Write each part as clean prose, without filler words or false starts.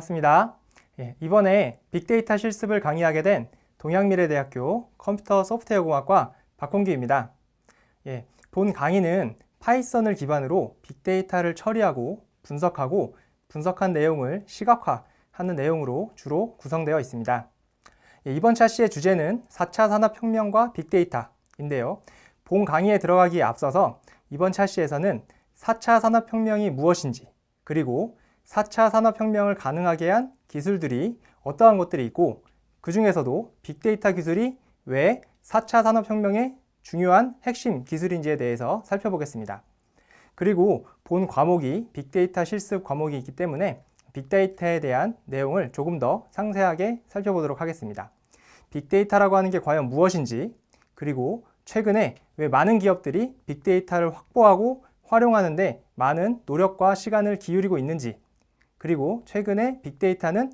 반갑습니다. 이번에 빅데이터 실습을 강의하게 된 동양미래대학교 컴퓨터 소프트웨어공학과 박홍규입니다. 본 강의는 파이썬을 기반으로 빅데이터를 처리하고 분석하고 분석한 내용을 시각화하는 내용으로 주로 구성되어 있습니다. 이번 차시의 주제는 4차 산업혁명과 빅데이터인데요. 본 강의에 들어가기에 앞서서 이번 차시에서는 4차 산업혁명이 무엇인지, 그리고 4차 산업혁명을 가능하게 한 기술들이 어떠한 것들이 있고, 그 중에서도 빅데이터 기술이 왜 4차 산업혁명의 중요한 핵심 기술인지에 대해서 살펴보겠습니다. 그리고 본 과목이 빅데이터 실습 과목이 있기 때문에 빅데이터에 대한 내용을 조금 더 상세하게 살펴보도록 하겠습니다. 빅데이터라고 하는 게 과연 무엇인지, 그리고 최근에 왜 많은 기업들이 빅데이터를 확보하고 활용하는데 많은 노력과 시간을 기울이고 있는지, 그리고 최근에 빅데이터는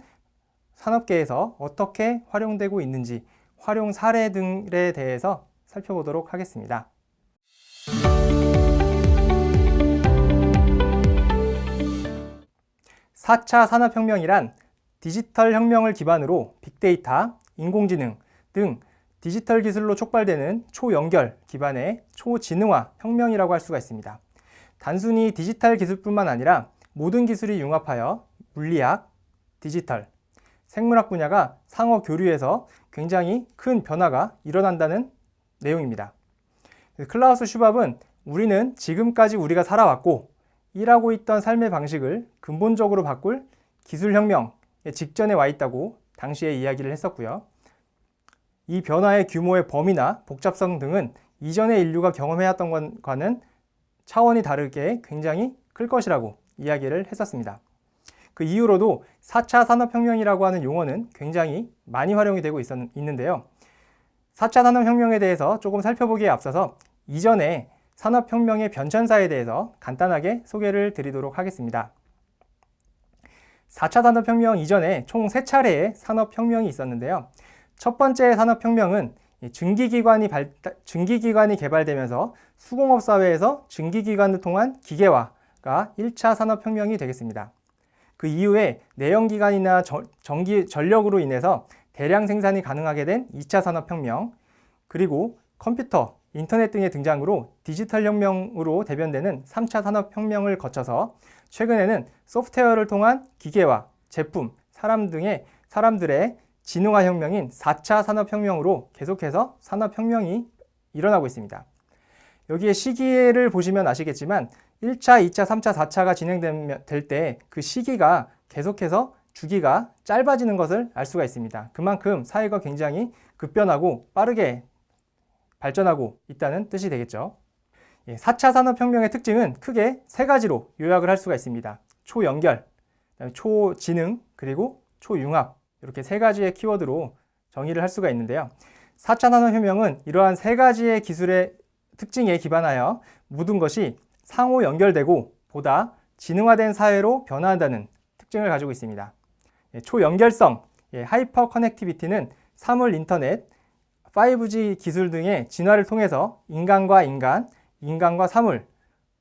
산업계에서 어떻게 활용되고 있는지, 활용 사례 등에 대해서 살펴보도록 하겠습니다. (4차) 산업혁명이란 디지털 혁명을 기반으로 빅데이터, 인공지능 등 디지털 기술로 촉발되는 초연결 기반의 초지능화 혁명이라고 할 수가 있습니다. 단순히 디지털 기술뿐만 아니라 모든 기술이 융합하여 물리학, 디지털, 생물학 분야가 상호 교류해서 굉장히 큰 변화가 일어난다는 내용입니다. 클라우스 슈밥은 우리는 지금까지 우리가 살아왔고 일하고 있던 삶의 방식을 근본적으로 바꿀 기술혁명의 직전에 와 있다고 당시에 이야기를 했었고요. 이 변화의 규모의 범위나 복잡성 등은 이전의 인류가 경험해왔던 것과는 차원이 다르게 굉장히 클 것이라고 이야기를 했었습니다. 그 이후로도 4차 산업혁명이라고 하는 용어는 굉장히 많이 활용이 되고 있는데요. 4차 산업혁명에 대해서 조금 살펴보기에 앞서서 이전에 산업혁명의 변천사에 대해서 간단하게 소개를 드리도록 하겠습니다. 4차 산업혁명 이전에 총 3차례의 산업혁명이 있었는데요. 첫 번째 산업혁명은 증기기관이 개발되면서 수공업 사회에서 증기기관을 통한 기계화가 1차 산업혁명이 되겠습니다. 그 이후에 내연기관이나 전력으로 인해서 대량 생산이 가능하게 된 2차 산업혁명, 그리고 컴퓨터, 인터넷 등의 등장으로 디지털 혁명으로 대변되는 3차 산업혁명을 거쳐서 최근에는 소프트웨어를 통한 기계화, 제품, 사람들의 진흥화 혁명인 4차 산업혁명으로 계속해서 산업혁명이 일어나고 있습니다. 여기에 시기를 보시면 아시겠지만 1차, 2차, 3차, 4차가 진행될 때 그 시기가 계속해서 주기가 짧아지는 것을 알 수가 있습니다. 그만큼 사회가 굉장히 급변하고 빠르게 발전하고 있다는 뜻이 되겠죠. 4차 산업혁명의 특징은 크게 3가지로 요약을 할 수가 있습니다. 초연결, 초지능, 그리고 초융합, 이렇게 3가지의 키워드로 정의를 할 수가 있는데요. 4차 산업혁명은 이러한 3가지의 기술의 특징에 기반하여 모든 것이 상호 연결되고 보다 지능화된 사회로 변화한다는 특징을 가지고 있습니다. 초연결성, 하이퍼 커넥티비티는 사물 인터넷, 5G 기술 등의 진화를 통해서 인간과 인간, 인간과 사물,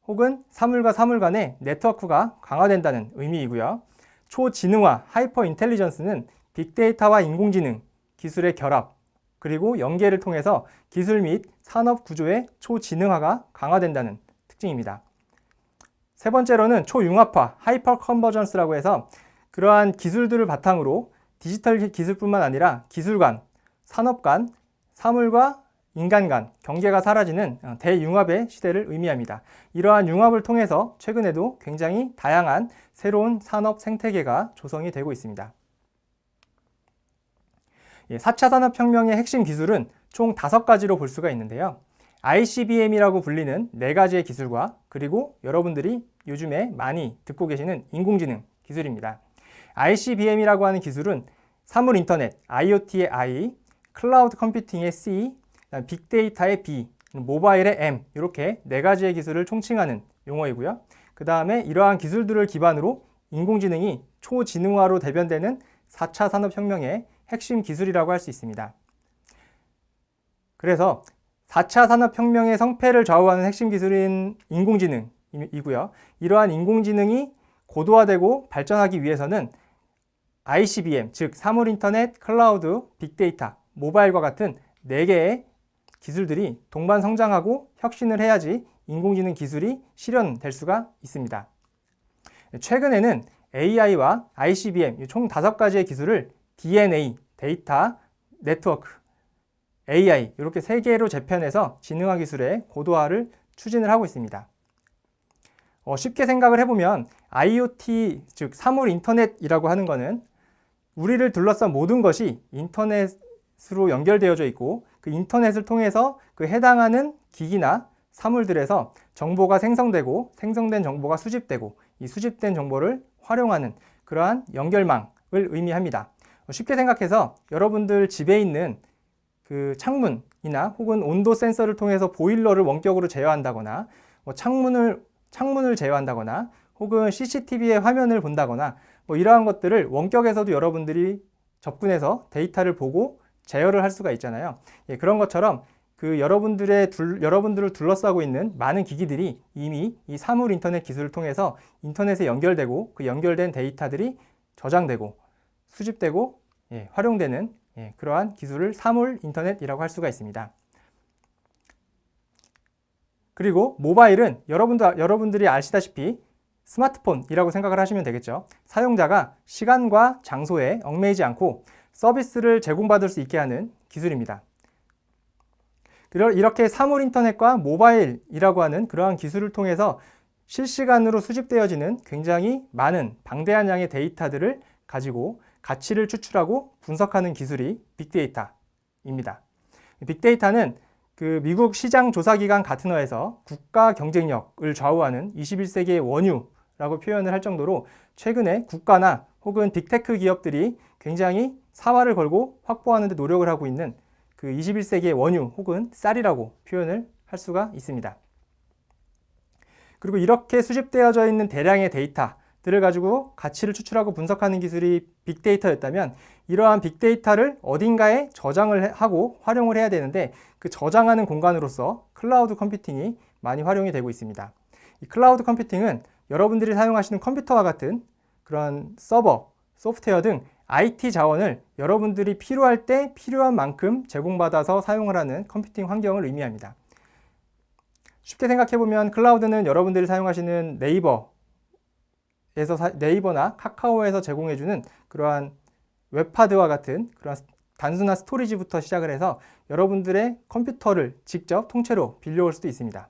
혹은 사물과 사물 간의 네트워크가 강화된다는 의미이고요. 초지능화, 하이퍼 인텔리전스는 빅데이터와 인공지능 기술의 결합, 그리고 연계를 통해서 기술 및 산업 구조의 초지능화가 강화된다는 특징입니다. 세 번째로는 초융합화, 하이퍼 컨버전스라고 해서 그러한 기술들을 바탕으로 디지털 기술뿐만 아니라 기술 간, 산업 간, 사물과 인간 간 경계가 사라지는 대융합의 시대를 의미합니다. 이러한 융합을 통해서 최근에도 굉장히 다양한 새로운 산업 생태계가 조성이 되고 있습니다. 4차 산업혁명의 핵심 기술은 총 5가지로 볼 수가 있는데요. ICBM이라고 불리는 4가지의 기술과, 그리고 여러분들이 요즘에 많이 듣고 계시는 인공지능 기술입니다. ICBM이라고 하는 기술은 사물 인터넷, IoT의 I, 클라우드 컴퓨팅의 C, 빅데이터의 B, 모바일의 M, 이렇게 4가지의 기술을 총칭하는 용어이고요. 그 다음에 이러한 기술들을 기반으로 인공지능이 초지능화로 대변되는 4차 산업혁명의 핵심 기술이라고 할 수 있습니다. 그래서 4차 산업혁명의 성패를 좌우하는 핵심 기술인 인공지능이고요. 이러한 인공지능이 고도화되고 발전하기 위해서는 ICBM, 즉 사물 인터넷, 클라우드, 빅데이터, 모바일과 같은 4개의 기술들이 동반 성장하고 혁신을 해야지 인공지능 기술이 실현될 수가 있습니다. 최근에는 AI와 ICBM 총 5가지의 기술을 DNA, 데이터, 네트워크, AI 이렇게 3개로 재편해서 지능화 기술의 고도화를 추진을 하고 있습니다. 쉽게 생각을 해보면 IoT, 즉 사물 인터넷이라고 하는 것은 우리를 둘러싼 모든 것이 인터넷으로 연결되어져 있고 그 인터넷을 통해서 그 해당하는 기기나 사물들에서 정보가 생성되고 생성된 정보가 수집되고 이 수집된 정보를 활용하는 그러한 연결망을 의미합니다. 쉽게 생각해서 여러분들 집에 있는 그 창문이나 혹은 온도 센서를 통해서 보일러를 원격으로 제어한다거나 창문을 제어한다거나 혹은 CCTV의 화면을 본다거나 이러한 것들을 원격에서도 여러분들이 접근해서 데이터를 보고 제어를 할 수가 있잖아요. 그런 것처럼 그 여러분들을 둘러싸고 있는 많은 기기들이 이미 이 사물 인터넷 기술을 통해서 인터넷에 연결되고 그 연결된 데이터들이 저장되고 수집되고 활용되는 그러한 기술을 사물 인터넷이라고 할 수가 있습니다. 그리고 모바일은 여러분들이 아시다시피 스마트폰이라고 생각을 하시면 되겠죠. 사용자가 시간과 장소에 얽매이지 않고 서비스를 제공받을 수 있게 하는 기술입니다. 이렇게 사물 인터넷과 모바일이라고 하는 그러한 기술을 통해서 실시간으로 수집되어지는 굉장히 많은 방대한 양의 데이터들을 가지고 가치를 추출하고 분석하는 기술이 빅데이터입니다. 빅데이터는 그 미국 시장 조사기관 가트너에서 국가 경쟁력을 좌우하는 21세기의 원유라고 표현을 할 정도로 최근에 국가나 혹은 빅테크 기업들이 굉장히 사활을 걸고 확보하는 데 노력을 하고 있는 그 21세기의 원유 혹은 쌀이라고 표현을 할 수가 있습니다. 그리고 이렇게 수집되어져 있는 대량의 데이터들을 가지고 가치를 추출하고 분석하는 기술이 빅데이터였다면 이러한 빅데이터를 어딘가에 저장을 하고 활용을 해야 되는데 그 저장하는 공간으로서 클라우드 컴퓨팅이 많이 활용이 되고 있습니다. 이 클라우드 컴퓨팅은 여러분들이 사용하시는 컴퓨터와 같은 그런 서버, 소프트웨어 등 IT 자원을 여러분들이 필요할 때 필요한 만큼 제공받아서 사용을 하는 컴퓨팅 환경을 의미합니다. 쉽게 생각해보면 클라우드는 여러분들이 사용하시는 네이버나 카카오에서 제공해주는 그러한 웹하드와 같은 그런 단순한 스토리지부터 시작을 해서 여러분들의 컴퓨터를 직접 통째로 빌려올 수도 있습니다.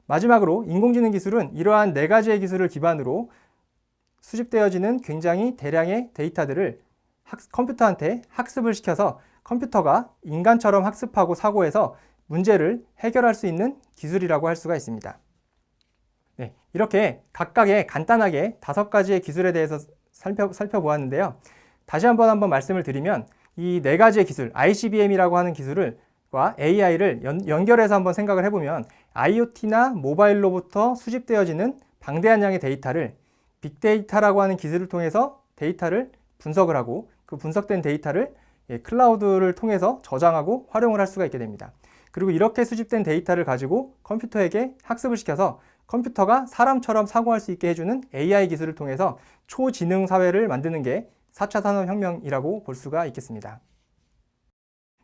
마지막으로 인공지능 기술은 이러한 4가지의 기술을 기반으로 수집되어지는 굉장히 대량의 데이터들을 컴퓨터한테 학습을 시켜서 컴퓨터가 인간처럼 학습하고 사고해서 문제를 해결할 수 있는 기술이라고 할 수가 있습니다. 이렇게 각각의 간단하게 5가지의 기술에 대해서 살펴보았는데요. 다시 한번 말씀을 드리면 이 4가지의 기술, ICBM이라고 하는 기술과 AI를 연결해서 한번 생각을 해보면 IoT나 모바일로부터 수집되어지는 방대한 양의 데이터를 빅데이터라고 하는 기술을 통해서 데이터를 분석을 하고 그 분석된 데이터를 클라우드를 통해서 저장하고 활용을 할 수가 있게 됩니다. 그리고 이렇게 수집된 데이터를 가지고 컴퓨터에게 학습을 시켜서 컴퓨터가 사람처럼 사고할 수 있게 해주는 AI 기술을 통해서 초지능 사회를 만드는 게 4차 산업혁명이라고 볼 수가 있겠습니다.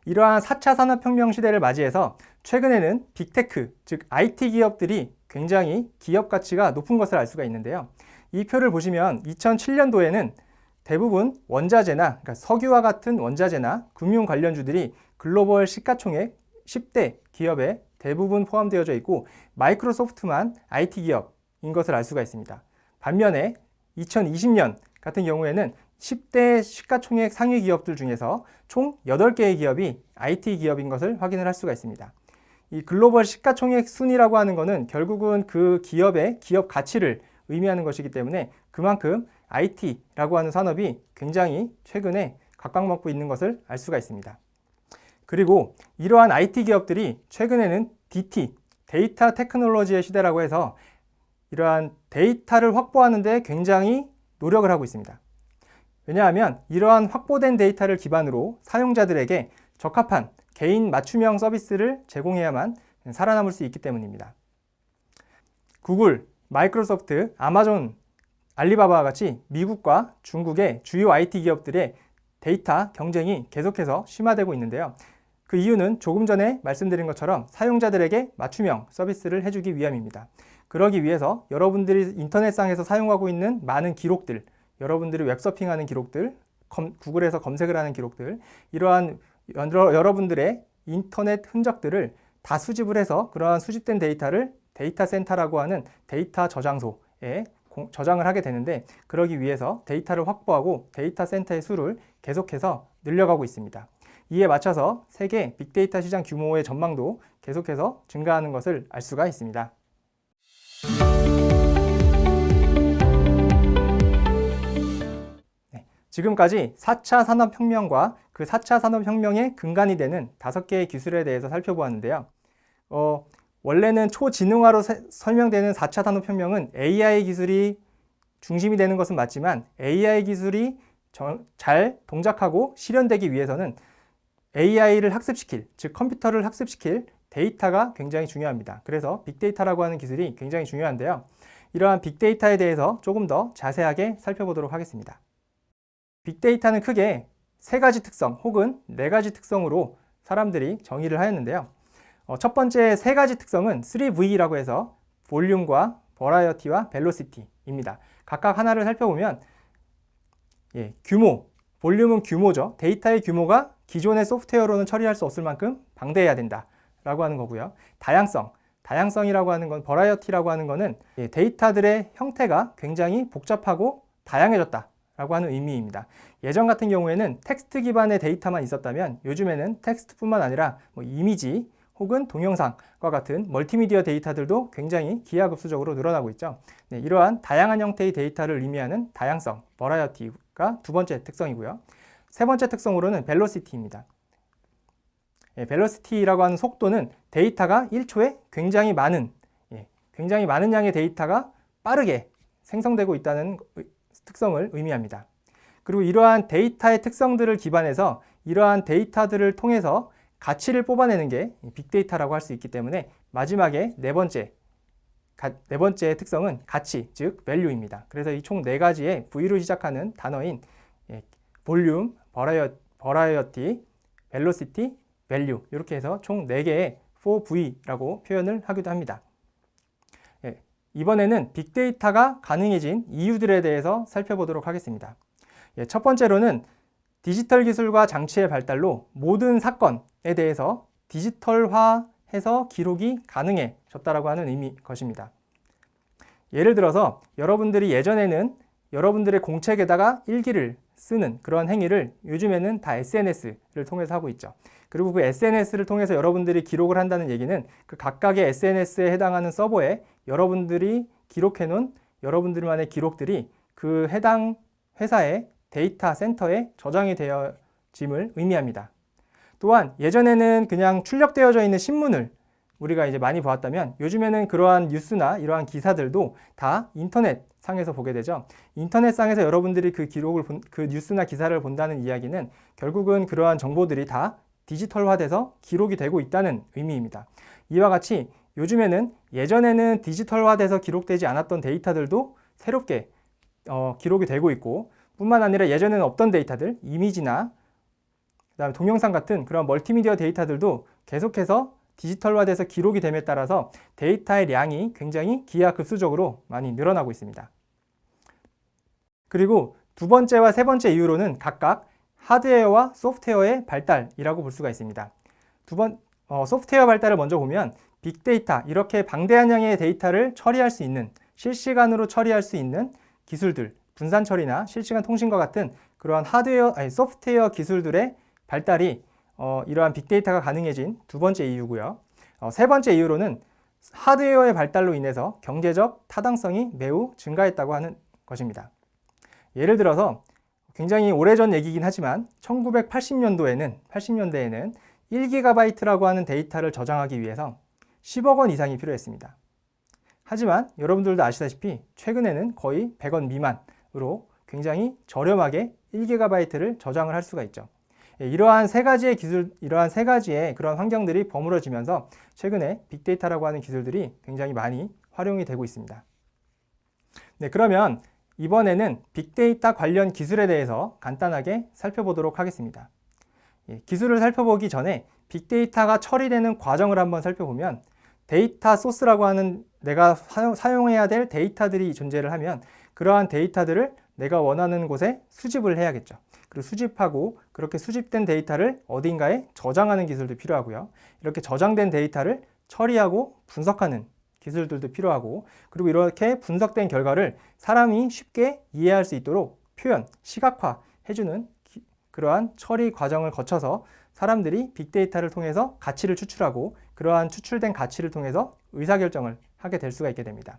이러한 4차 산업혁명 시대를 맞이해서 최근에는 빅테크, 즉 IT 기업들이 굉장히 기업 가치가 높은 것을 알 수가 있는데요. 이 표를 보시면 2007년도에는 대부분 원자재나 그러니까 석유와 같은 원자재나 금융 관련주들이 글로벌 시가총액 10대 기업에 대부분 포함되어져 있고 마이크로소프트만 IT 기업인 것을 알 수가 있습니다. 반면에 2020년 같은 경우에는 10대 시가총액 상위 기업들 중에서 총 8개의 기업이 IT 기업인 것을 확인을 할 수가 있습니다. 이 글로벌 시가총액 순위라고 하는 것은 결국은 그 기업의 기업 가치를 의미하는 것이기 때문에 그만큼 IT라고 하는 산업이 굉장히 최근에 각광받고 있는 것을 알 수가 있습니다. 그리고 이러한 IT 기업들이 최근에는 DT, 데이터 테크놀로지의 시대라고 해서 이러한 데이터를 확보하는 데 굉장히 노력을 하고 있습니다. 왜냐하면 이러한 확보된 데이터를 기반으로 사용자들에게 적합한 개인 맞춤형 서비스를 제공해야만 살아남을 수 있기 때문입니다. 구글, 마이크로소프트, 아마존 알리바바와 같이 미국과 중국의 주요 IT 기업들의 데이터 경쟁이 계속해서 심화되고 있는데요. 그 이유는 조금 전에 말씀드린 것처럼 사용자들에게 맞춤형 서비스를 해주기 위함입니다. 그러기 위해서 여러분들이 인터넷상에서 사용하고 있는 많은 기록들, 여러분들이 웹서핑하는 기록들, 구글에서 검색을 하는 기록들, 이러한 여러분들의 인터넷 흔적들을 다 수집을 해서 그러한 수집된 데이터를 데이터 센터라고 하는 데이터 저장소에 저장을 하게 되는데, 그러기 위해서 데이터를 확보하고 데이터 센터의 수를 계속해서 늘려가고 있습니다. 이에 맞춰서 세계 빅데이터 시장 규모의 전망도 계속해서 증가하는 것을 알 수가 있습니다. 지금까지 4차 산업혁명과 그 4차 산업혁명의 근간이 되는 5개의 기술에 대해서 살펴보았는데요. 원래는 초지능화로 설명되는 4차 산업혁명은 AI 기술이 중심이 되는 것은 맞지만 AI 기술이 잘 동작하고 실현되기 위해서는 AI를 학습시킬, 즉 컴퓨터를 학습시킬 데이터가 굉장히 중요합니다. 그래서 빅데이터라고 하는 기술이 굉장히 중요한데요. 이러한 빅데이터에 대해서 조금 더 자세하게 살펴보도록 하겠습니다. 빅데이터는 크게 3가지 특성 혹은 4가지 특성으로 사람들이 정의를 하였는데요. 첫 번째 3가지 특성은 3V라고 해서 볼륨과 버라이어티와 벨로시티입니다. 각각 하나를 살펴보면 규모, 볼륨은 규모죠. 데이터의 규모가 기존의 소프트웨어로는 처리할 수 없을 만큼 방대해야 된다라고 하는 거고요. 다양성이라고 하는 건, 버라이어티라고 하는 거는 데이터들의 형태가 굉장히 복잡하고 다양해졌다 라고 하는 의미입니다. 예전 같은 경우에는 텍스트 기반의 데이터만 있었다면 요즘에는 텍스트뿐만 아니라 이미지 혹은 동영상과 같은 멀티미디어 데이터들도 굉장히 기하급수적으로 늘어나고 있죠. 이러한 다양한 형태의 데이터를 의미하는 다양성, 버라이어티가 두 번째 특성이고요. 세 번째 특성으로는 벨로시티입니다. 벨로시티라고 하는 속도는 데이터가 1초에 굉장히 많은 양의 데이터가 빠르게 생성되고 있다는 특성을 의미합니다. 그리고 이러한 데이터의 특성들을 기반해서 이러한 데이터들을 통해서 가치를 뽑아내는 게 빅데이터라고 할 수 있기 때문에 마지막에 네 번째 특성은 가치, 즉 value입니다. 그래서 이 총 4가지의 V로 시작하는 단어인 볼륨, 버라이어티, 벨로시티, value 이렇게 해서 총 4개의 4V라고 표현을 하기도 합니다. 이번에는 빅데이터가 가능해진 이유들에 대해서 살펴보도록 하겠습니다. 첫 번째로는 디지털 기술과 장치의 발달로 모든 사건에 대해서 디지털화해서 기록이 가능해졌다라고 하는 것입니다. 예를 들어서 여러분들이 예전에는 여러분들의 공책에다가 일기를 쓰는 그런 행위를 요즘에는 다 SNS를 통해서 하고 있죠. 그리고 그 SNS를 통해서 여러분들이 기록을 한다는 얘기는 그 각각의 SNS에 해당하는 서버에 여러분들이 기록해 놓은 여러분들만의 기록들이 그 해당 회사의 데이터 센터에 저장이 되어짐을 의미합니다. 또한 예전에는 그냥 출력되어져 있는 신문을 우리가 이제 많이 보았다면 요즘에는 그러한 뉴스나 이러한 기사들도 다 인터넷 상에서 보게 되죠. 인터넷상에서 여러분들이 그 뉴스나 기사를 본다는 이야기는 결국은 그러한 정보들이 다 디지털화돼서 기록이 되고 있다는 의미입니다. 이와 같이 요즘에는 예전에는 디지털화돼서 기록되지 않았던 데이터들도 새롭게 기록이 되고 있고, 뿐만 아니라 예전에는 없던 데이터들, 이미지나 그다음에 동영상 같은 그런 멀티미디어 데이터들도 계속해서 디지털화돼서 기록이 됨에 따라서 데이터의 양이 굉장히 기하급수적으로 많이 늘어나고 있습니다. 그리고 두 번째와 세 번째 이유로는 각각 하드웨어와 소프트웨어의 발달이라고 볼 수가 있습니다. 소프트웨어 발달을 먼저 보면 빅데이터, 이렇게 방대한 양의 데이터를 처리할 수 있는, 실시간으로 처리할 수 있는 기술들, 분산 처리나 실시간 통신과 같은 그러한 소프트웨어 기술들의 발달이 이러한 빅데이터가 가능해진 두 번째 이유고요. 세 번째 이유로는 하드웨어의 발달로 인해서 경제적 타당성이 매우 증가했다고 하는 것입니다. 예를 들어서 굉장히 오래전 얘기긴 하지만 1980년대에는 1GB라고 하는 데이터를 저장하기 위해서 10억 원 이상이 필요했습니다. 하지만 여러분들도 아시다시피 최근에는 거의 100원 미만으로 굉장히 저렴하게 1GB를 저장을 할 수가 있죠. 이러한 세 가지의 그런 환경들이 버무러지면서 최근에 빅데이터라고 하는 기술들이 굉장히 많이 활용이 되고 있습니다. 그러면 이번에는 빅데이터 관련 기술에 대해서 간단하게 살펴보도록 하겠습니다. 기술을 살펴보기 전에 빅데이터가 처리되는 과정을 한번 살펴보면 데이터 소스라고 하는 내가 사용해야 될 데이터들이 존재를 하면 그러한 데이터들을 내가 원하는 곳에 수집을 해야겠죠. 그리고 수집하고 그렇게 수집된 데이터를 어딘가에 저장하는 기술도 필요하고요. 이렇게 저장된 데이터를 처리하고 분석하는 기술들도 필요하고, 그리고 이렇게 분석된 결과를 사람이 쉽게 이해할 수 있도록 표현, 시각화 해주는 그러한 처리 과정을 거쳐서 사람들이 빅데이터를 통해서 가치를 추출하고 그러한 추출된 가치를 통해서 의사결정을 하게 될 수가 있게 됩니다.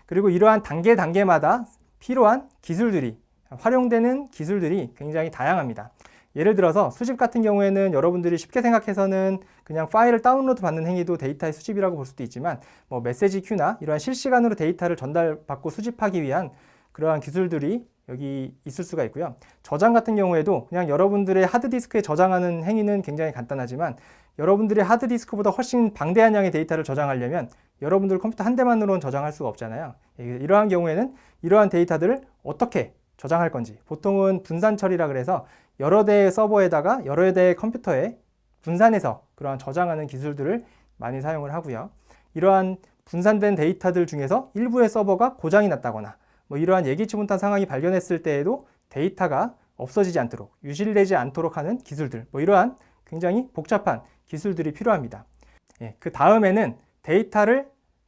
그리고 이러한 단계마다 필요한 기술들이, 활용되는 기술들이 굉장히 다양합니다. 예를 들어서 수집 같은 경우에는 여러분들이 쉽게 생각해서는 그냥 파일을 다운로드 받는 행위도 데이터의 수집이라고 볼 수도 있지만, 메시지 큐나 이러한 실시간으로 데이터를 전달받고 수집하기 위한 그러한 기술들이 여기 있을 수가 있고요. 저장 같은 경우에도 그냥 여러분들의 하드디스크에 저장하는 행위는 굉장히 간단하지만 여러분들의 하드디스크보다 훨씬 방대한 양의 데이터를 저장하려면 여러분들 컴퓨터 한 대만으로는 저장할 수가 없잖아요. 이러한 경우에는 이러한 데이터들을 어떻게 저장할 건지, 보통은 분산 처리라 그래서 여러 대의 서버에다가 여러 대의 컴퓨터에 분산해서 그러한 저장하는 기술들을 많이 사용을 하고요. 이러한 분산된 데이터들 중에서 일부의 서버가 고장이 났다거나 이러한 예기치 못한 상황이 발견했을 때에도 데이터가 없어지지 않도록, 유실되지 않도록 하는 기술들, 이러한 굉장히 복잡한 기술들이 필요합니다. 그 다음에는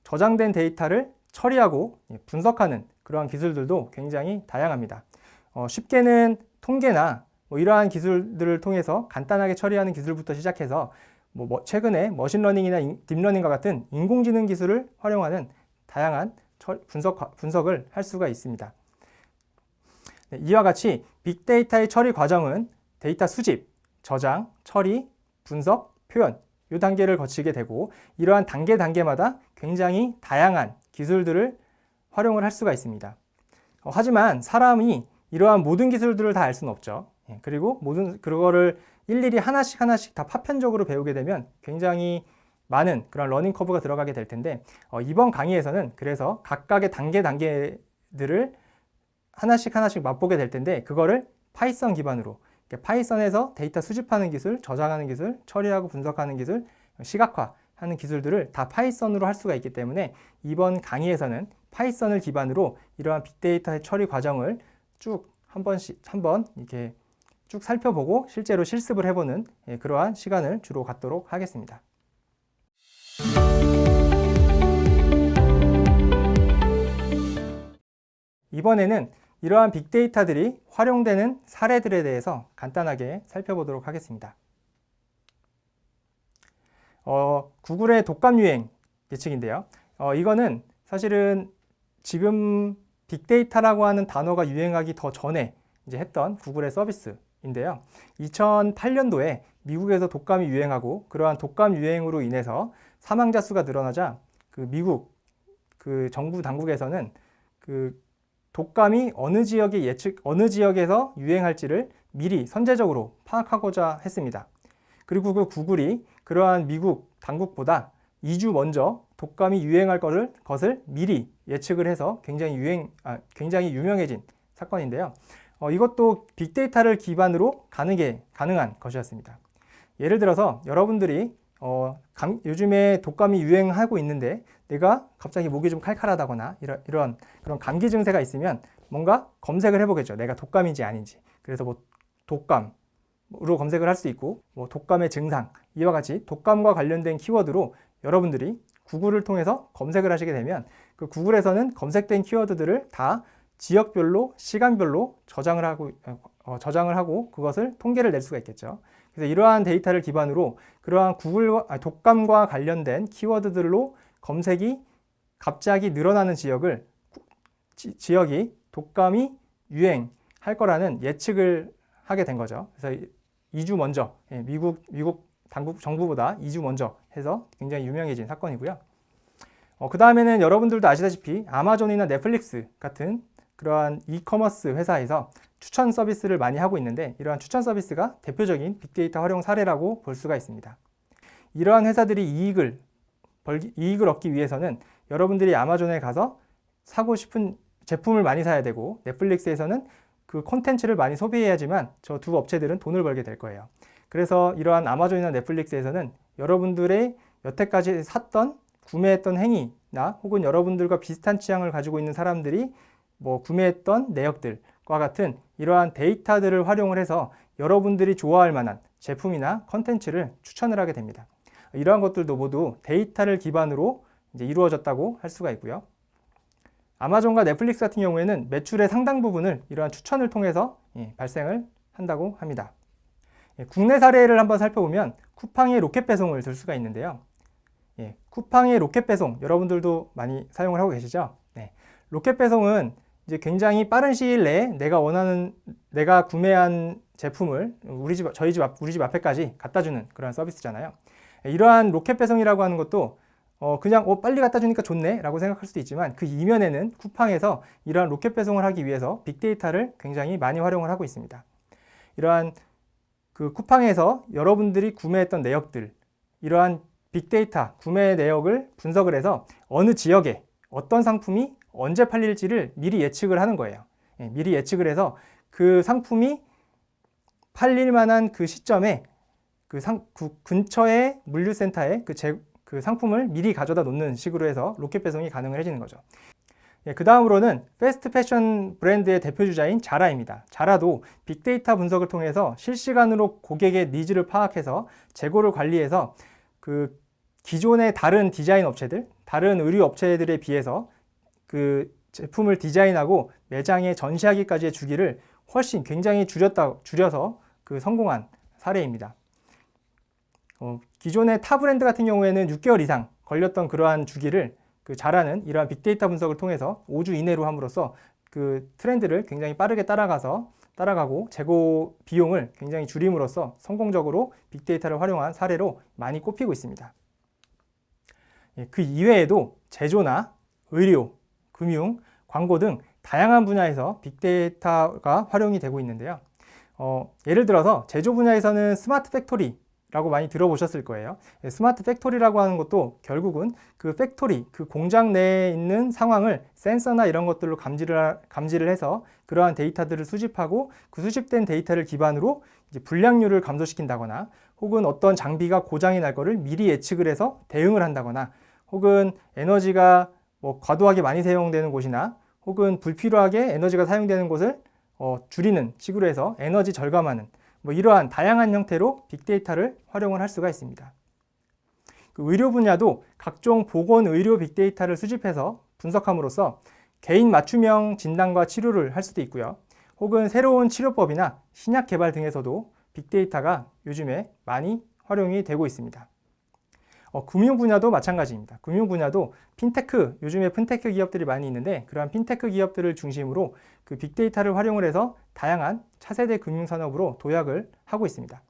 저장된 데이터를 처리하고 분석하는 그러한 기술들도 굉장히 다양합니다. 쉽게는 통계나 이러한 기술들을 통해서 간단하게 처리하는 기술부터 시작해서 최근에 머신러닝이나 딥러닝과 같은 인공지능 기술을 활용하는 다양한 분석을 할 수가 있습니다. 이와 같이 빅데이터의 처리 과정은 데이터 수집, 저장, 처리, 분석, 표현 이 단계를 거치게 되고, 이러한 단계마다 굉장히 다양한 기술들을 활용을 할 수가 있습니다. 하지만 사람이 이러한 모든 기술들을 다 알 수는 없죠. 그리고 그거를 일일이 하나씩 다 파편적으로 배우게 되면 굉장히 많은 그런 러닝 커브가 들어가게 될 텐데, 이번 강의에서는 그래서 각각의 단계들을 하나씩 맛보게 될 텐데, 그거를 파이썬 기반으로, 파이썬에서 데이터 수집하는 기술, 저장하는 기술, 처리하고 분석하는 기술, 시각화하는 기술들을 다 파이썬으로 할 수가 있기 때문에 이번 강의에서는 파이썬을 기반으로 이러한 빅데이터의 처리 과정을 쭉 한번 이렇게 쭉 살펴보고 실제로 실습을 해보는 그러한 시간을 주로 갖도록 하겠습니다. 이번에는 이러한 빅데이터들이 활용되는 사례들에 대해서 간단하게 살펴보도록 하겠습니다. 구글의 독감 유행 예측인데요. 이거는 사실은 지금 빅데이터라고 하는 단어가 유행하기 더 전에 이제 했던 구글의 서비스인데요. 2008년도에 미국에서 독감이 유행하고 그러한 독감 유행으로 인해서 사망자 수가 늘어나자 미국 정부 당국에서는 독감이 어느 지역에서 유행할지를 미리 선제적으로 파악하고자 했습니다. 그리고 구글이 그러한 미국 당국보다 2주 먼저 독감이 유행할 것을 미리 예측을 해서 굉장히 유명해진 사건인데요. 이것도 빅데이터를 기반으로 가능한 것이었습니다. 예를 들어서 여러분들이 요즘에 독감이 유행하고 있는데 내가 갑자기 목이 좀 칼칼하다거나 이런 그런 감기 증세가 있으면 뭔가 검색을 해보겠죠. 내가 독감인지 아닌지. 그래서 독감으로 검색을 할 수 있고, 독감의 증상, 이와 같이 독감과 관련된 키워드로 여러분들이 구글을 통해서 검색을 하시게 되면 그 구글에서는 검색된 키워드들을 다 지역별로, 시간별로 저장을 하고 그것을 통계를 낼 수가 있겠죠. 그래서 이러한 데이터를 기반으로 그러한 독감과 관련된 키워드들로 검색이 갑자기 늘어나는 지역이 독감이 유행할 거라는 예측을 하게 된 거죠. 그래서 2주 먼저, 미국 정부보다 2주 먼저 해서 굉장히 유명해진 사건이고요. 그 다음에는 여러분들도 아시다시피 아마존이나 넷플릭스 같은 그러한 이커머스 회사에서 추천 서비스를 많이 하고 있는데, 이러한 추천 서비스가 대표적인 빅데이터 활용 사례라고 볼 수가 있습니다. 이러한 회사들이 이익을 얻기 위해서는 여러분들이 아마존에 가서 사고 싶은 제품을 많이 사야 되고 넷플릭스에서는 그 콘텐츠를 많이 소비해야지만 저 두 업체들은 돈을 벌게 될 거예요. 그래서 이러한 아마존이나 넷플릭스에서는 여러분들의 여태까지 샀던 구매했던 행위나 혹은 여러분들과 비슷한 취향을 가지고 있는 사람들이 뭐 구매했던 내역들과 같은 이러한 데이터들을 활용을 해서 여러분들이 좋아할 만한 제품이나 컨텐츠를 추천을 하게 됩니다. 이러한 것들도 모두 데이터를 기반으로 이제 이루어졌다고 할 수가 있고요. 아마존과 넷플릭스 같은 경우에는 매출의 상당 부분을 이러한 추천을 통해서 발생을 한다고 합니다. 국내 사례를 한번 살펴보면 쿠팡의 로켓 배송을 들 수가 있는데요. 쿠팡의 로켓 배송 여러분들도 많이 사용을 하고 계시죠? 로켓 배송은 이제 굉장히 빠른 시일 내에 내가 구매한 제품을 우리 집 앞에까지 갖다 주는 그런 서비스잖아요. 이러한 로켓 배송이라고 하는 것도 그냥 빨리 갖다 주니까 좋네 라고 생각할 수도 있지만 그 이면에는 쿠팡에서 이러한 로켓 배송을 하기 위해서 빅데이터를 굉장히 많이 활용을 하고 있습니다. 이러한 그 쿠팡에서 여러분들이 구매했던 내역들, 이러한 빅데이터 구매 내역을 분석을 해서 어느 지역에 어떤 상품이 언제 팔릴지를 미리 예측을 하는 거예요. 미리 예측을 해서 그 상품이 팔릴 만한 그 시점에 그 근처의 물류센터에 그 상품을 미리 가져다 놓는 식으로 해서 로켓 배송이 가능을 해지는 거죠. 그 다음으로는 패스트 패션 브랜드의 대표주자인 자라입니다. 자라도 빅데이터 분석을 통해서 실시간으로 고객의 니즈를 파악해서 재고를 관리해서 그 기존의 다른 디자인 업체들, 다른 의류 업체들에 비해서 그 제품을 디자인하고 매장에 전시하기까지의 주기를 훨씬 굉장히 줄여서 그 성공한 사례입니다. 기존의 타 브랜드 같은 경우에는 6개월 이상 걸렸던 그러한 주기를 그 자라는 이러한 빅데이터 분석을 통해서 5주 이내로 함으로써 그 트렌드를 굉장히 빠르게 따라가고 재고 비용을 굉장히 줄임으로써 성공적으로 빅데이터를 활용한 사례로 많이 꼽히고 있습니다. 그 이외에도 제조나 의료, 금융, 광고 등 다양한 분야에서 빅데이터가 활용이 되고 있는데요. 예를 들어서 제조 분야에서는 스마트 팩토리라고 많이 들어보셨을 거예요. 스마트 팩토리라고 하는 것도 결국은 그 팩토리, 그 공장 내에 있는 상황을 센서나 이런 것들로 감지를 해서 그러한 데이터들을 수집하고 그 수집된 데이터를 기반으로 이제 불량률을 감소시킨다거나 혹은 어떤 장비가 고장이 날 거를 미리 예측을 해서 대응을 한다거나 혹은 에너지가 뭐 과도하게 많이 사용되는 곳이나 혹은 불필요하게 에너지가 사용되는 곳을 줄이는 식으로 해서 에너지 절감하는 뭐 이러한 다양한 형태로 빅데이터를 활용을 할 수가 있습니다. 그 의료 분야도 각종 보건 의료 빅데이터를 수집해서 분석함으로써 개인 맞춤형 진단과 치료를 할 수도 있고요. 혹은 새로운 치료법이나 신약 개발 등에서도 빅데이터가 요즘에 많이 활용이 되고 있습니다. 금융 분야도 마찬가지입니다. 금융 분야도 핀테크, 요즘에 핀테크 기업들이 많이 있는데 그러한 핀테크 기업들을 중심으로 그 빅데이터를 활용을 해서 다양한 차세대 금융산업으로 도약을 하고 있습니다.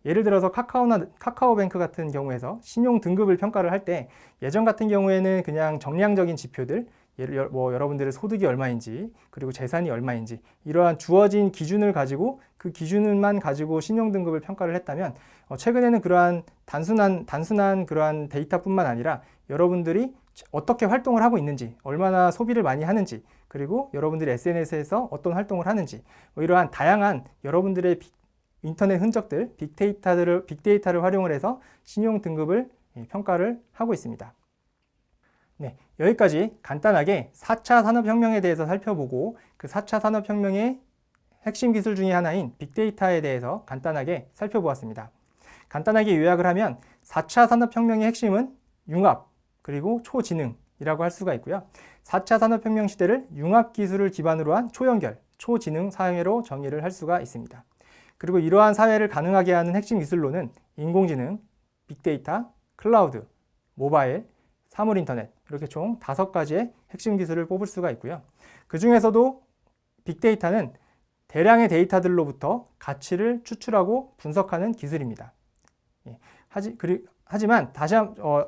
예를 들어서 카카오뱅크 같은 경우에서 신용 등급을 평가를 할 때 예전 같은 경우에는 그냥 정량적인 지표들, 여러분들의 소득이 얼마인지 그리고 재산이 얼마인지 이러한 주어진 기준을 가지고 그 기준만 가지고 신용등급을 평가를 했다면 최근에는 그러한 단순한 그러한 데이터뿐만 아니라 여러분들이 어떻게 활동을 하고 있는지, 얼마나 소비를 많이 하는지, 그리고 여러분들이 SNS에서 어떤 활동을 하는지 이러한 다양한 여러분들의 인터넷 흔적들, 빅데이터를 활용을 해서 신용등급을 평가를 하고 있습니다. 네, 여기까지 간단하게 4차 산업혁명에 대해서 살펴보고 그 4차 산업혁명의 핵심 기술 중에 하나인 빅데이터에 대해서 간단하게 살펴보았습니다. 간단하게 요약을 하면 4차 산업혁명의 핵심은 융합 그리고 초지능이라고 할 수가 있고요. 4차 산업혁명 시대를 융합 기술을 기반으로 한 초연결, 초지능 사회로 정의를 할 수가 있습니다. 그리고 이러한 사회를 가능하게 하는 핵심 기술로는 인공지능, 빅데이터, 클라우드, 모바일, 사물인터넷 이렇게 총 5가지의 핵심 기술을 뽑을 수가 있고요. 그 중에서도 빅데이터는 대량의 데이터들로부터 가치를 추출하고 분석하는 기술입니다. 하지만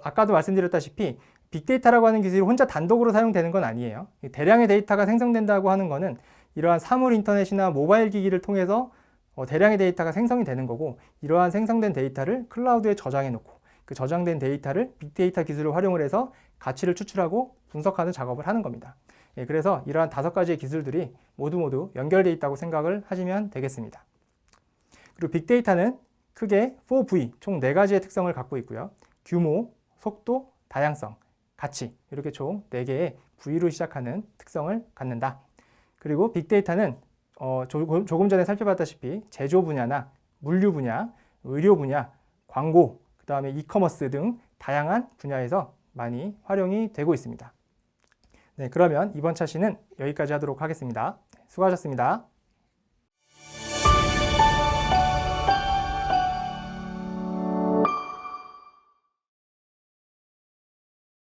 아까도 말씀드렸다시피 빅데이터라고 하는 기술이 혼자 단독으로 사용되는 건 아니에요. 대량의 데이터가 생성된다고 하는 것은 이러한 사물인터넷이나 모바일 기기를 통해서 대량의 데이터가 생성이 되는 거고 이러한 생성된 데이터를 클라우드에 저장해 놓고 그 저장된 데이터를 빅데이터 기술을 활용을 해서 가치를 추출하고 분석하는 작업을 하는 겁니다. 그래서 이러한 5가지의 기술들이 모두 연결되어 있다고 생각을 하시면 되겠습니다. 그리고 빅데이터는 크게 4V, 총 4가지의 특성을 갖고 있고요. 규모, 속도, 다양성, 가치 이렇게 총 4개의 V로 시작하는 특성을 갖는다. 그리고 빅데이터는 조금 전에 살펴봤다시피 제조 분야나 물류 분야, 의료 분야, 광고, 그 다음에 이커머스 등 다양한 분야에서 많이 활용이 되고 있습니다. 네, 그러면 이번 차시는 여기까지 하도록 하겠습니다. 수고하셨습니다.